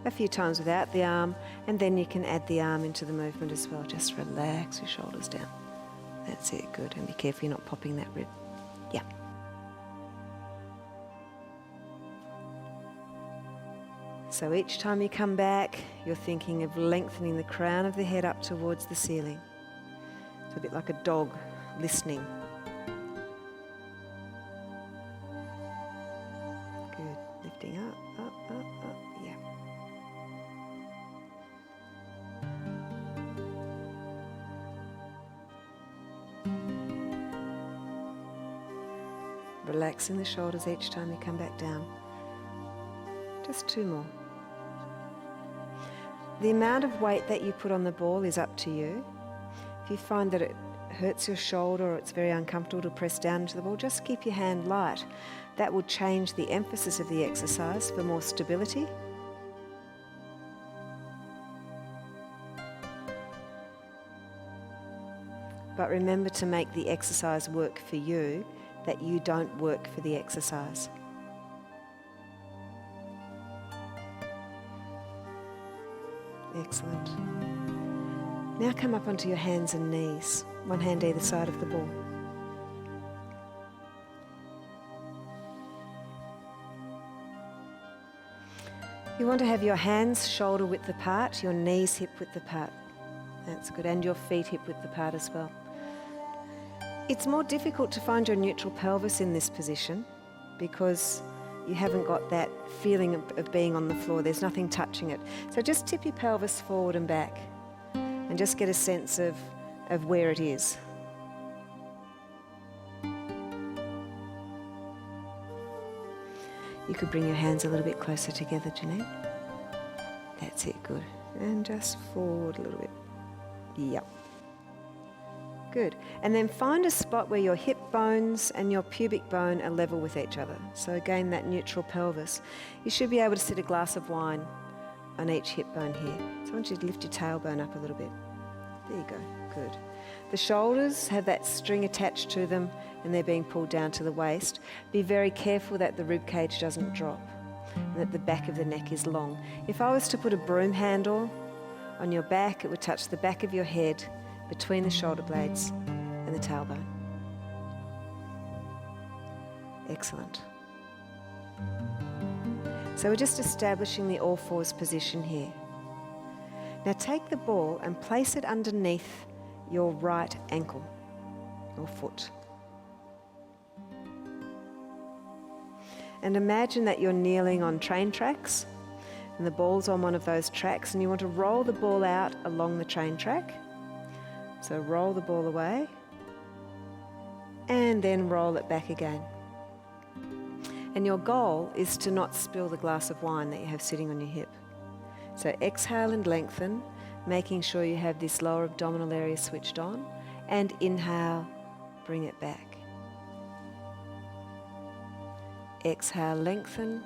a few times without the arm, and then you can add the arm into the movement as well. Just relax your shoulders down. That's it, good. And be careful you're not popping that rib. Yeah. So each time you come back, you're thinking of lengthening the crown of the head up towards the ceiling. It's a bit like a dog listening. Good. Lifting up, up, yeah. Relaxing the shoulders each time you come back down. Just 2 more. The amount of weight that you put on the ball is up to you. If you find that it hurts your shoulder or it's very uncomfortable to press down into the ball, just keep your hand light. That will change the emphasis of the exercise for more stability. But remember to make the exercise work for you, that you don't work for the exercise. Excellent. Now come up onto your hands and knees, one hand either side of the ball. You want to have your hands shoulder width apart, your knees hip width apart. That's good, and your feet hip width apart as well. It's more difficult to find your neutral pelvis in this position because you haven't got that feeling of being on the floor. There's nothing touching it. So just tip your pelvis forward and back and just get a sense of where it is. You could bring your hands a little bit closer together, Janine. That's it, good. And just forward a little bit. Yep. Good. And then find a spot where your hip bones and your pubic bone are level with each other. So again, that neutral pelvis. You should be able to sit a glass of wine on each hip bone here. So I want you to lift your tailbone up a little bit. There you go. Good. The shoulders have that string attached to them and they're being pulled down to the waist. Be very careful that the rib cage doesn't drop and that the back of the neck is long. If I was to put a broom handle on your back, it would touch the back of your head between the shoulder blades and the tailbone. Excellent. So we're just establishing the all fours position here. Now take the ball and place it underneath your right ankle or foot. And imagine that you're kneeling on train tracks and the ball's on one of those tracks and you want to roll the ball out along the train track. So roll the ball away and then roll it back again. And your goal is to not spill the glass of wine that you have sitting on your hip. So exhale and lengthen, making sure you have this lower abdominal area switched on, and inhale, bring it back. Exhale, lengthen,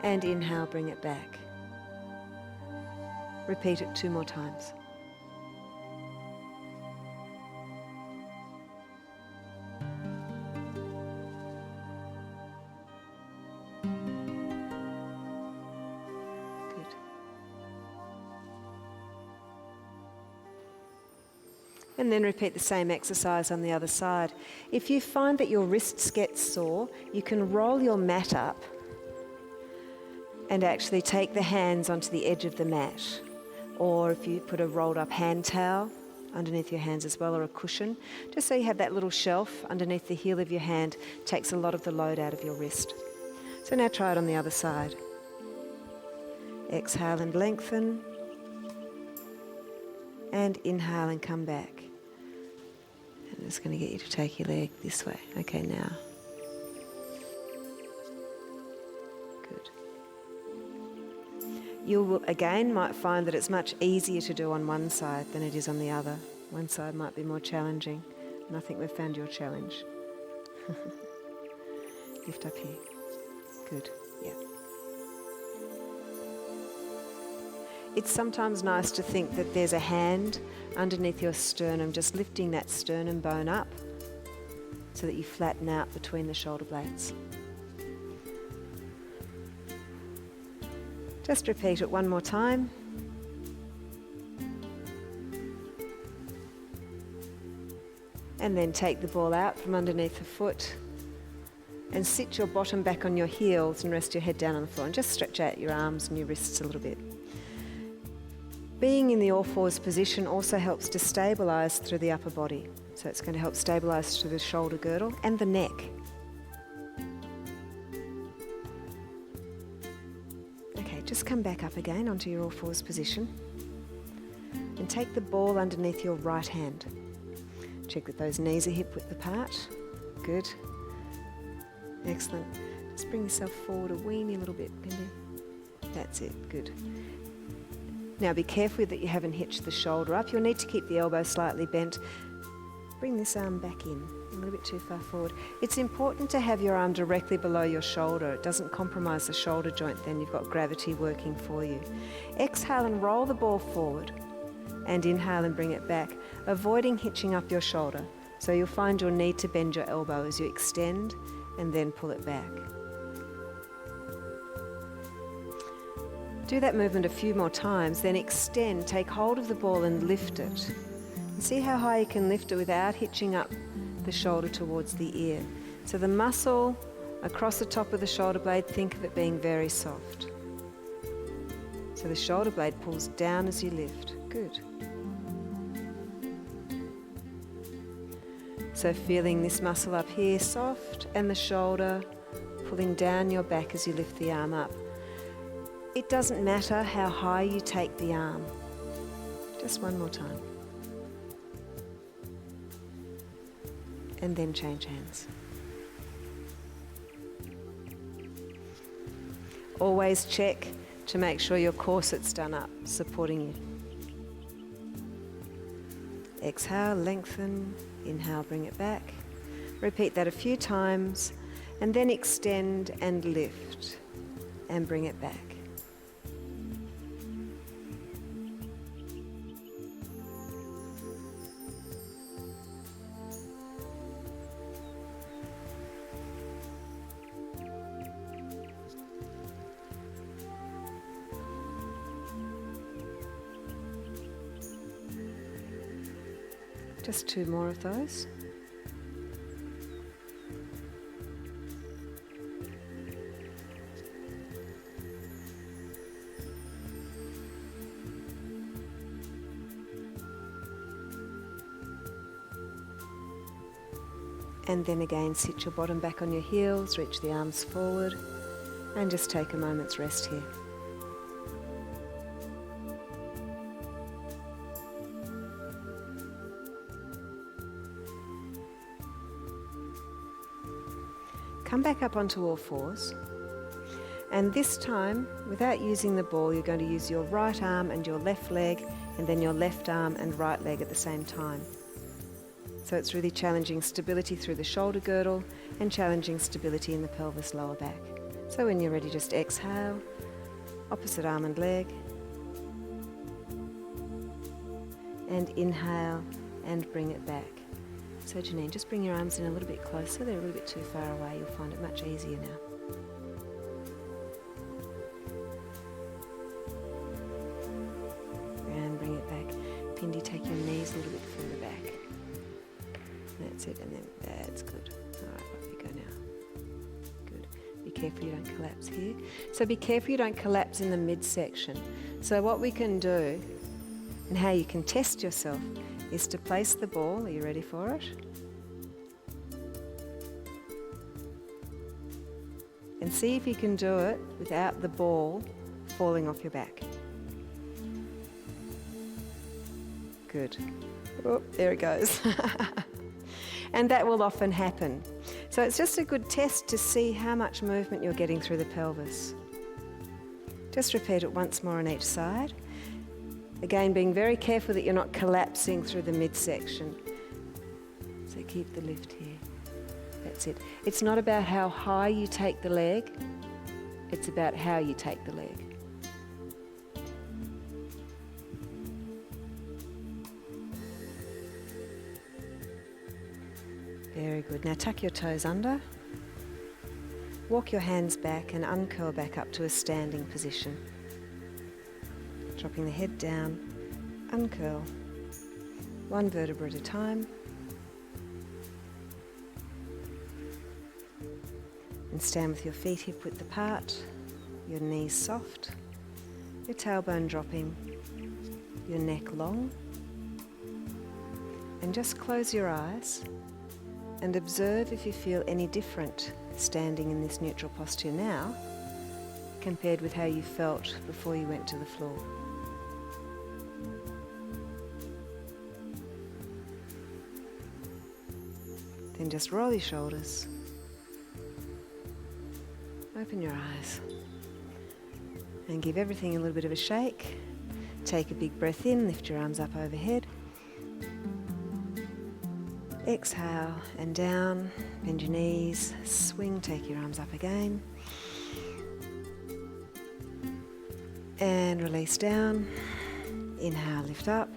and inhale, bring it back. Repeat it 2 more times. And then repeat the same exercise on the other side. If you find that your wrists get sore, you can roll your mat up and actually take the hands onto the edge of the mat. Or if you put a rolled up hand towel underneath your hands as well, or a cushion, just so you have that little shelf underneath the heel of your hand, takes a lot of the load out of your wrist. So now try it on the other side. Exhale and lengthen. And inhale and come back. I'm just going to get you to take your leg this way. Okay, now. Good. You will again might find that it's much easier to do on one side than it is on the other. One side might be more challenging, and I think we've found your challenge. Lift up here. Good. Yeah. It's sometimes nice to think that there's a hand underneath your sternum, just lifting that sternum bone up so that you flatten out between the shoulder blades. Just repeat it one more time. And then take the ball out from underneath the foot and sit your bottom back on your heels and rest your head down on the floor, and just stretch out your arms and your wrists a little bit. Being in the all fours position also helps to stabilise through the upper body. So it's going to help stabilise through the shoulder girdle and the neck. Okay, just come back up again onto your all fours position and take the ball underneath your right hand. Check that those knees are hip width apart. Good. Excellent. Just bring yourself forward a weeny little bit, can you? That's it. Good. Now be careful that you haven't hitched the shoulder up. You'll need to keep the elbow slightly bent. Bring this arm back in, a little bit too far forward. It's important to have your arm directly below your shoulder. It doesn't compromise the shoulder joint, then you've got gravity working for you. Exhale and roll the ball forward, and inhale and bring it back, avoiding hitching up your shoulder. So you'll find you'll need to bend your elbow as you extend and then pull it back. Do that movement a few more times, then extend, take hold of the ball and lift it. And see how high you can lift it without hitching up the shoulder towards the ear. So the muscle across the top of the shoulder blade, think of it being very soft. So the shoulder blade pulls down as you lift. Good. So feeling this muscle up here soft and the shoulder pulling down your back as you lift the arm up. It doesn't matter how high you take the arm. Just one more time. And then change hands. Always check to make sure your corset's done up, supporting you. Exhale, lengthen. Inhale, bring it back. Repeat that a few times, and then extend and lift, and bring it back. Just two more of those. And then again, sit your bottom back on your heels, reach the arms forward, and just take a moment's rest here. Come back up onto all fours, and this time, without using the ball, you're going to use your right arm and your left leg, and then your left arm and right leg at the same time. So it's really challenging stability through the shoulder girdle and challenging stability in the pelvis lower back. So when you're ready, just exhale, opposite arm and leg, and inhale and bring it back. So Janine, just bring your arms in a little bit closer. They're a little bit too far away. You'll find it much easier now. And bring it back. Pindi, take your knees a little bit further back. That's it, and then that's good. All right, off you go now. Good. Be careful you don't collapse here. So be careful you don't collapse in the midsection. So what we can do, and how you can test yourself, is to place the ball. Are you ready for it? And see if you can do it without the ball falling off your back. Good. Oh, there it goes. And that will often happen. So it's just a good test to see how much movement you're getting through the pelvis. Just repeat it once more on each side. Again, being very careful that you're not collapsing through the midsection. So keep the lift here. That's it. It's not about how high you take the leg, it's about how you take the leg. Very good. Now tuck your toes under. Walk your hands back and uncurl back up to a standing position. Dropping the head down, uncurl, one vertebra at a time. And stand with your feet hip width apart, your knees soft, your tailbone dropping, your neck long. And just close your eyes and observe if you feel any different standing in this neutral posture now compared with how you felt before you went to the floor. Then just roll your shoulders. Open your eyes and give everything a little bit of a shake. Take a big breath in, lift your arms up overhead. Exhale and down, bend your knees, swing, take your arms up again. And release down. Inhale, lift up,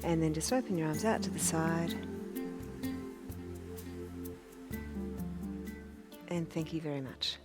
and then just open your arms out to the side. And thank you very much.